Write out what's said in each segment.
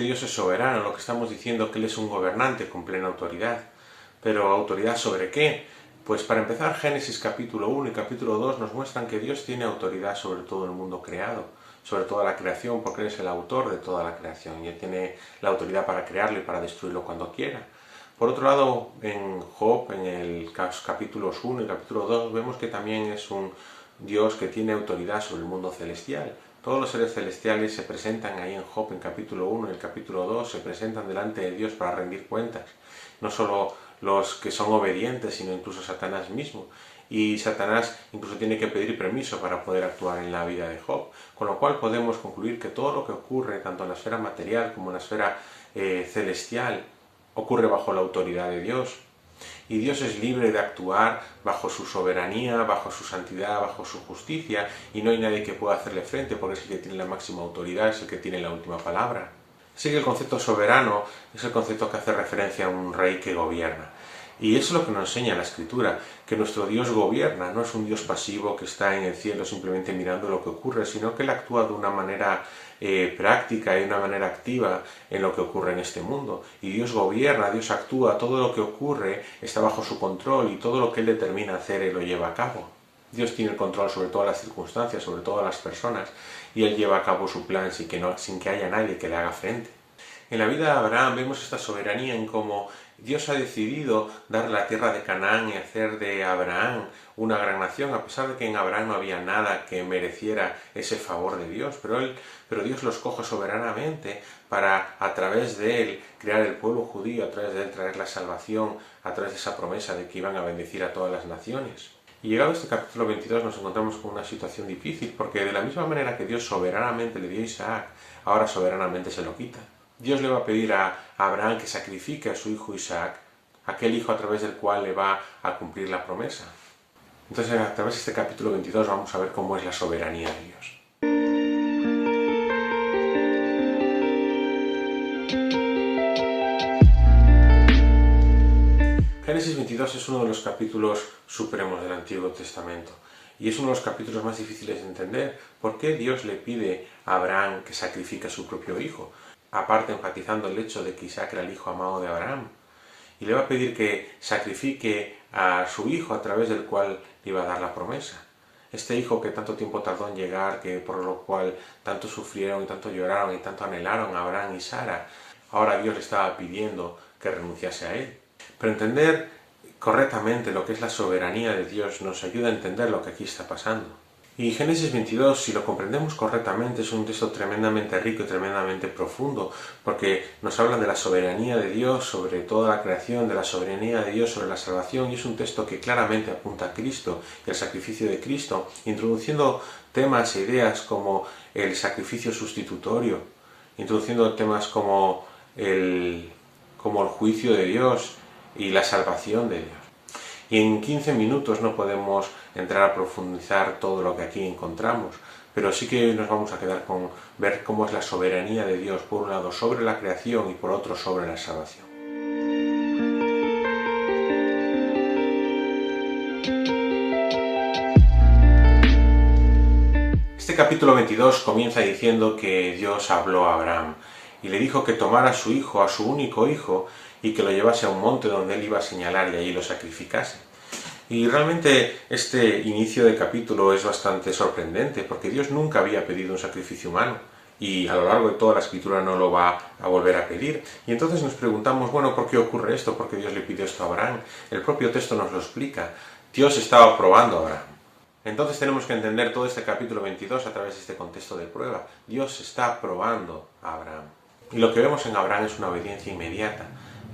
Dios es soberano, lo que estamos diciendo es que Él es un gobernante con plena autoridad. ¿Pero autoridad sobre qué? Pues para empezar, Génesis capítulo 1 y capítulo 2 nos muestran que Dios tiene autoridad sobre todo el mundo creado, sobre toda la creación, porque Él es el autor de toda la creación y Él tiene la autoridad para crearlo y para destruirlo cuando quiera. Por otro lado, en Job, en el capítulos 1 y capítulo 2, vemos que también es un Dios que tiene autoridad sobre el mundo celestial. Todos los seres celestiales se presentan ahí en Job, en capítulo 1 y el capítulo 2, se presentan delante de Dios para rendir cuentas. No solo los que son obedientes, sino incluso Satanás mismo. Y Satanás incluso tiene que pedir permiso para poder actuar en la vida de Job. Con lo cual podemos concluir que todo lo que ocurre, tanto en la esfera material como en la esfera celestial, ocurre bajo la autoridad de Dios. Y Dios es libre de actuar bajo su soberanía, bajo su santidad, bajo su justicia, y no hay nadie que pueda hacerle frente porque es el que tiene la máxima autoridad, es el que tiene la última palabra. Así que el concepto soberano es el concepto que hace referencia a un rey que gobierna. Y eso es lo que nos enseña la Escritura, que nuestro Dios gobierna, no es un Dios pasivo que está en el cielo simplemente mirando lo que ocurre, sino que Él actúa de una manera práctica y de una manera activa en lo que ocurre en este mundo. Y Dios gobierna, Dios actúa, todo lo que ocurre está bajo su control y todo lo que Él determina hacer, Él lo lleva a cabo. Dios tiene el control sobre todas las circunstancias, sobre todas las personas, y Él lleva a cabo su plan sin que haya nadie que le haga frente. En la vida de Abraham vemos esta soberanía en cómo Dios ha decidido dar la tierra de Canaán y hacer de Abraham una gran nación, a pesar de que en Abraham no había nada que mereciera ese favor de Dios, pero Dios los coge soberanamente para, a través de él, crear el pueblo judío, a través de él traer la salvación, a través de esa promesa de que iban a bendecir a todas las naciones. Y llegado a este capítulo 22 nos encontramos con una situación difícil, porque de la misma manera que Dios soberanamente le dio a Isaac, ahora soberanamente se lo quita. Dios le va a pedir a Abraham que sacrifique a su hijo Isaac, aquel hijo a través del cual le va a cumplir la promesa. Entonces, a través de este capítulo 22 vamos a ver cómo es la soberanía de Dios. Génesis 22 es uno de los capítulos supremos del Antiguo Testamento y es uno de los capítulos más difíciles de entender. ¿Por qué Dios le pide a Abraham que sacrifique a su propio hijo? Aparte enfatizando el hecho de que Isaac era el hijo amado de Abraham. Y le va a pedir que sacrifique a su hijo a través del cual le iba a dar la promesa. Este hijo que tanto tiempo tardó en llegar, que por lo cual tanto sufrieron y tanto lloraron y tanto anhelaron a Abraham y Sara, ahora Dios le estaba pidiendo que renunciase a él. Pero entender correctamente lo que es la soberanía de Dios nos ayuda a entender lo que aquí está pasando. Y Génesis 22, si lo comprendemos correctamente, es un texto tremendamente rico y tremendamente profundo, porque nos habla de la soberanía de Dios sobre toda la creación, de la soberanía de Dios sobre la salvación, y es un texto que claramente apunta a Cristo y al sacrificio de Cristo, introduciendo temas e ideas como el sacrificio sustitutorio, introduciendo temas como el juicio de Dios y la salvación de Dios. Y en 15 minutos no podemos entrar a profundizar todo lo que aquí encontramos, pero sí que nos vamos a quedar con ver cómo es la soberanía de Dios, por un lado sobre la creación y por otro sobre la salvación. Este capítulo 22 comienza diciendo que Dios habló a Abraham y le dijo que tomara a su hijo, a su único hijo, y que lo llevase a un monte donde él iba a señalar y allí lo sacrificase. Y realmente este inicio de capítulo es bastante sorprendente, porque Dios nunca había pedido un sacrificio humano, y a lo largo de toda la Escritura no lo va a volver a pedir. Y entonces nos preguntamos, bueno, ¿por qué ocurre esto? ¿Por qué Dios le pidió esto a Abraham? El propio texto nos lo explica. Dios estaba probando a Abraham. Entonces tenemos que entender todo este capítulo 22 a través de este contexto de prueba. Dios está probando a Abraham. Y lo que vemos en Abraham es una obediencia inmediata.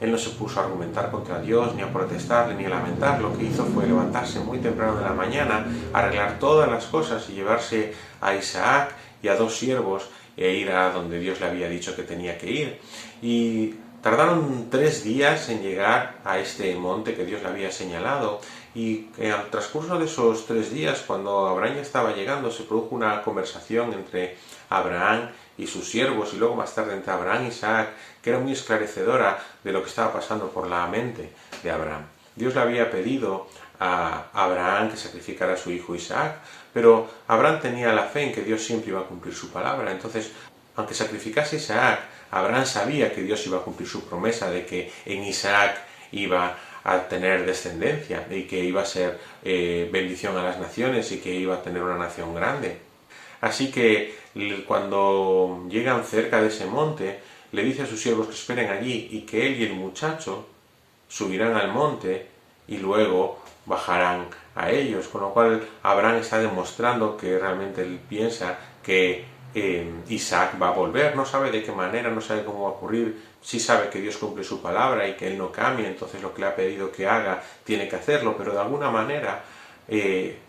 Él no se puso a argumentar contra Dios, ni a protestarle, ni a lamentar. Lo que hizo fue levantarse muy temprano de la mañana, arreglar todas las cosas y llevarse a Isaac y a 2 siervos e ir a donde Dios le había dicho que tenía que ir. Y tardaron 3 días en llegar a este monte que Dios le había señalado. Y al transcurso de esos 3 días, cuando Abraham ya estaba llegando, se produjo una conversación entre Abraham y sus siervos, y luego más tarde entre Abraham y Isaac, que era muy esclarecedora de lo que estaba pasando por la mente de Abraham. Dios le había pedido a Abraham que sacrificara a su hijo Isaac, pero Abraham tenía la fe en que Dios siempre iba a cumplir su palabra. Entonces Aunque sacrificase a Isaac, Abraham sabía que Dios iba a cumplir su promesa de que en Isaac iba a tener descendencia y que iba a ser bendición a las naciones y que iba a tener una nación grande. Así que cuando llegan cerca de ese monte, le dice a sus siervos que esperen allí y que él y el muchacho subirán al monte y luego bajarán a ellos, con lo cual Abraham está demostrando que realmente él piensa que Isaac va a volver, no sabe de qué manera, no sabe cómo va a ocurrir, sí sabe que Dios cumple su palabra y que él no cambia, entonces lo que le ha pedido que haga tiene que hacerlo, pero de alguna manera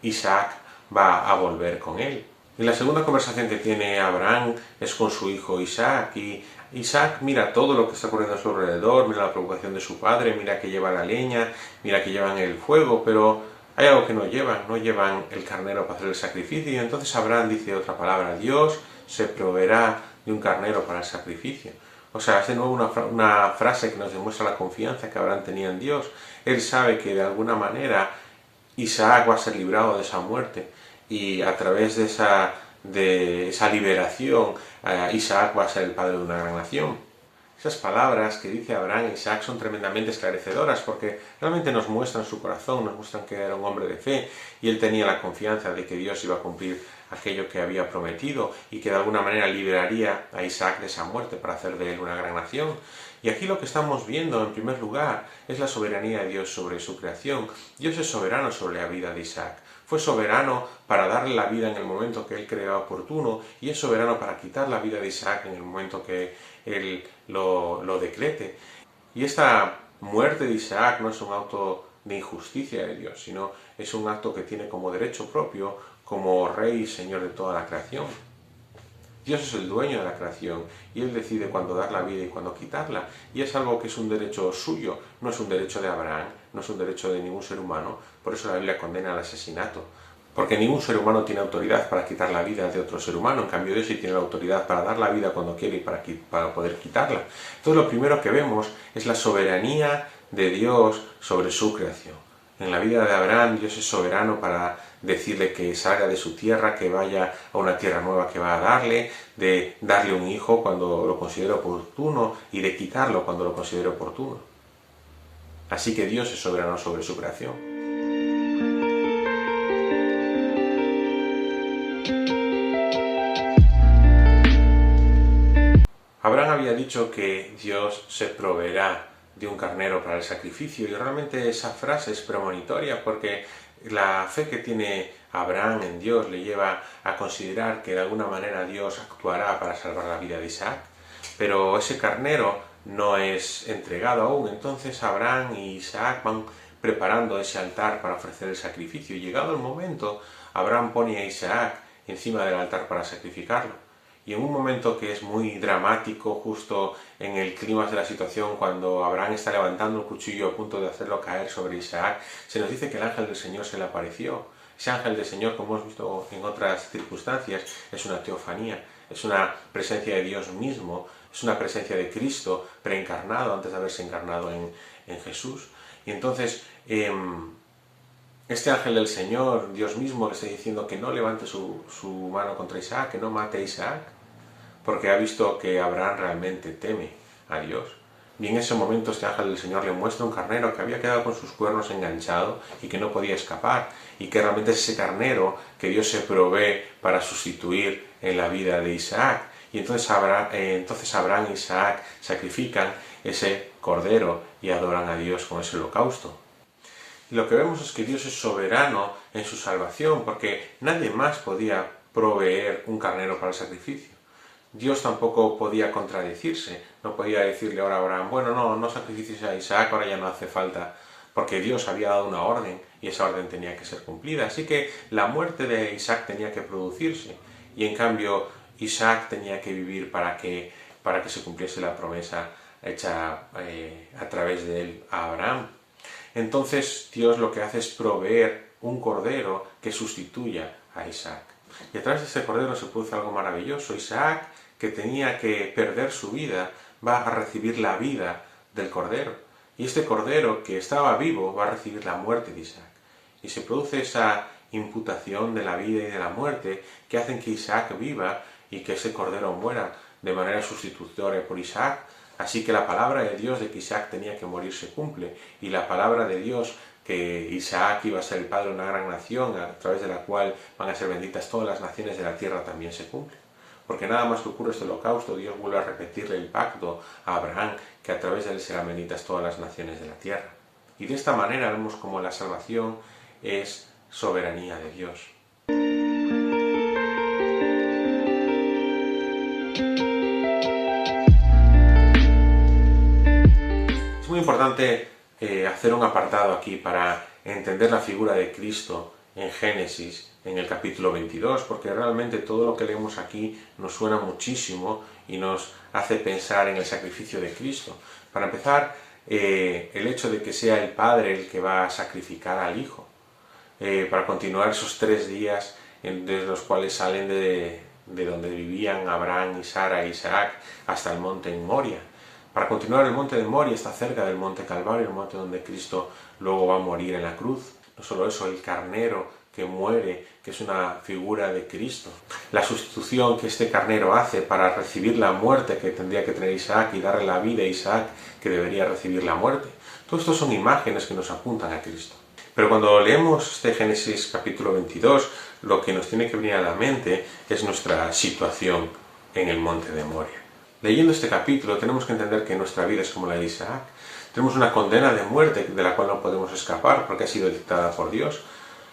Isaac va a volver con él. Y la segunda conversación que tiene Abraham es con su hijo Isaac, y Isaac mira todo lo que está ocurriendo a su alrededor, mira la preocupación de su padre, mira que lleva la leña, mira que llevan el fuego, pero hay algo que no llevan el carnero para hacer el sacrificio, y entonces Abraham dice otra palabra: Dios se proveerá de un carnero para el sacrificio. O sea, es de nuevo una frase que nos demuestra la confianza que Abraham tenía en Dios. Él sabe que de alguna manera Isaac va a ser librado de esa muerte, y a través de esa liberación Isaac va a ser el padre de una gran nación. Esas palabras que dice Abraham e Isaac son tremendamente esclarecedoras porque realmente nos muestran su corazón, nos muestran que era un hombre de fe y él tenía la confianza de que Dios iba a cumplir aquello que había prometido y que de alguna manera liberaría a Isaac de esa muerte para hacer de él una gran nación. Y aquí lo que estamos viendo, en primer lugar, es la soberanía de Dios sobre su creación. Dios es soberano sobre la vida de Isaac. Fue soberano para darle la vida en el momento que él creía oportuno y es soberano para quitar la vida de Isaac en el momento que él lo decrete. Y esta muerte de Isaac no es un acto de injusticia de Dios, sino es un acto que tiene como derecho propio, como Rey y Señor de toda la creación. Dios es el dueño de la creación y Él decide cuándo dar la vida y cuándo quitarla. Y es algo que es un derecho suyo, no es un derecho de Abraham, no es un derecho de ningún ser humano. Por eso la Biblia condena al asesinato. Porque ningún ser humano tiene autoridad para quitar la vida de otro ser humano. En cambio, Dios sí tiene la autoridad para dar la vida cuando quiere y para poder quitarla. Entonces lo primero que vemos es la soberanía de Dios sobre su creación. En la vida de Abraham, Dios es soberano para decirle que salga de su tierra, que vaya a una tierra nueva que va a darle, de darle un hijo cuando lo considere oportuno y de quitarlo cuando lo considere oportuno. Así que Dios es soberano sobre su creación. Abraham había dicho que Dios se proveerá de un carnero para el sacrificio y realmente esa frase es premonitoria porque la fe que tiene Abraham en Dios le lleva a considerar que de alguna manera Dios actuará para salvar la vida de Isaac, pero ese carnero no es entregado aún. Entonces Abraham y Isaac van preparando ese altar para ofrecer el sacrificio y llegado el momento Abraham pone a Isaac encima del altar para sacrificarlo. Y en un momento que es muy dramático, justo en el clima de la situación, cuando Abraham está levantando el cuchillo a punto de hacerlo caer sobre Isaac, se nos dice que el ángel del Señor se le apareció. Ese ángel del Señor, como hemos visto en otras circunstancias, es una teofanía, es una presencia de Dios mismo, es una presencia de Cristo preencarnado antes de haberse encarnado en Jesús. Y entonces este ángel del Señor, Dios mismo, le está diciendo que no levante su mano contra Isaac, que no mate a Isaac, porque ha visto que Abraham realmente teme a Dios. Y en ese momento este ángel del Señor le muestra un carnero que había quedado con sus cuernos enganchado y que no podía escapar, y que realmente es ese carnero que Dios se provee para sustituir en la vida de Isaac. Y entonces Abraham e Isaac sacrifican ese cordero y adoran a Dios con ese holocausto. Y lo que vemos es que Dios es soberano en su salvación, porque nadie más podía proveer un carnero para el sacrificio. Dios tampoco podía contradecirse, no podía decirle ahora a Abraham, bueno, no sacrificies a Isaac, ahora ya no hace falta, porque Dios había dado una orden y esa orden tenía que ser cumplida. Así que la muerte de Isaac tenía que producirse y en cambio Isaac tenía que vivir para que se cumpliese la promesa hecha a través de él a Abraham. Entonces Dios lo que hace es proveer un cordero que sustituya a Isaac. Y a través de este cordero se produce algo maravilloso. Isaac, que tenía que perder su vida, va a recibir la vida del cordero. Y este cordero, que estaba vivo, va a recibir la muerte de Isaac. Y se produce esa imputación de la vida y de la muerte que hacen que Isaac viva y que ese cordero muera de manera sustitutoria por Isaac, así que la palabra de Dios de que Isaac tenía que morir se cumple, y la palabra de Dios que Isaac iba a ser el padre de una gran nación, a través de la cual van a ser benditas todas las naciones de la tierra, también se cumple. Porque nada más que ocurre este holocausto, Dios vuelve a repetirle el pacto a Abraham, que a través de él serán benditas todas las naciones de la tierra. Y de esta manera vemos como la salvación es soberanía de Dios. Es muy importante hacer un apartado aquí para entender la figura de Cristo en Génesis, en el capítulo 22, porque realmente todo lo que leemos aquí nos suena muchísimo y nos hace pensar en el sacrificio de Cristo. Para empezar, el hecho de que sea el Padre el que va a sacrificar al Hijo, para continuar esos 3 días desde los cuales salen de donde vivían Abraham y Sara e Isaac hasta el monte en Moria. Para continuar, el monte de Moria está cerca del monte Calvario, el monte donde Cristo luego va a morir en la cruz. No solo eso, el carnero que muere, que es una figura de Cristo. La sustitución que este carnero hace para recibir la muerte que tendría que tener Isaac y darle la vida a Isaac, que debería recibir la muerte. Todo esto son imágenes que nos apuntan a Cristo. Pero cuando leemos este Génesis capítulo 22, lo que nos tiene que venir a la mente es nuestra situación en el monte de Moria. Leyendo este capítulo tenemos que entender que nuestra vida es como la de Isaac. Tenemos una condena de muerte de la cual no podemos escapar porque ha sido dictada por Dios.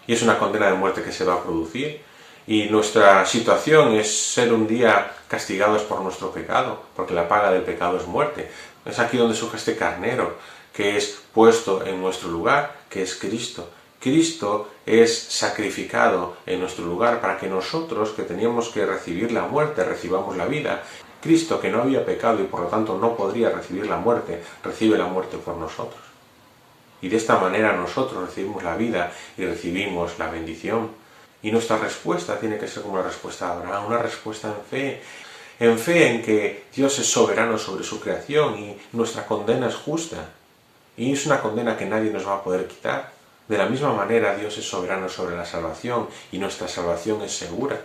Y es una condena de muerte que se va a producir. Y nuestra situación es ser un día castigados por nuestro pecado, porque la paga del pecado es muerte. Es aquí donde surge este carnero que es puesto en nuestro lugar, que es Cristo. Cristo es sacrificado en nuestro lugar para que nosotros, que teníamos que recibir la muerte, recibamos la vida. Cristo, que no había pecado y por lo tanto no podría recibir la muerte, recibe la muerte por nosotros. Y de esta manera nosotros recibimos la vida y recibimos la bendición. Y nuestra respuesta tiene que ser como la respuesta de Abraham, una respuesta en fe en que Dios es soberano sobre su creación y nuestra condena es justa. Y es una condena que nadie nos va a poder quitar. De la misma manera Dios es soberano sobre la salvación y nuestra salvación es segura.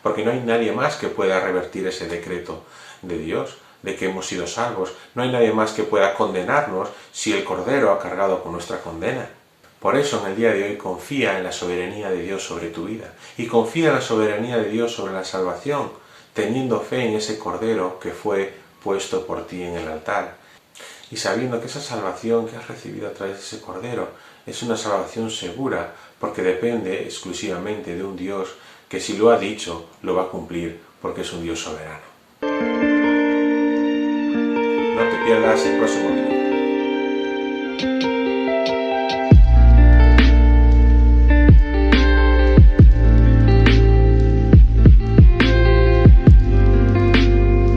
Porque no hay nadie más que pueda revertir ese decreto de Dios, de que hemos sido salvos. No hay nadie más que pueda condenarnos si el Cordero ha cargado con nuestra condena. Por eso en el día de hoy confía en la soberanía de Dios sobre tu vida y confía en la soberanía de Dios sobre la salvación, teniendo fe en ese Cordero que fue puesto por ti en el altar. Y sabiendo que esa salvación que has recibido a través de ese Cordero es una salvación segura porque depende exclusivamente de un Dios que si lo ha dicho, lo va a cumplir porque es un Dios soberano. No te pierdas el próximo video.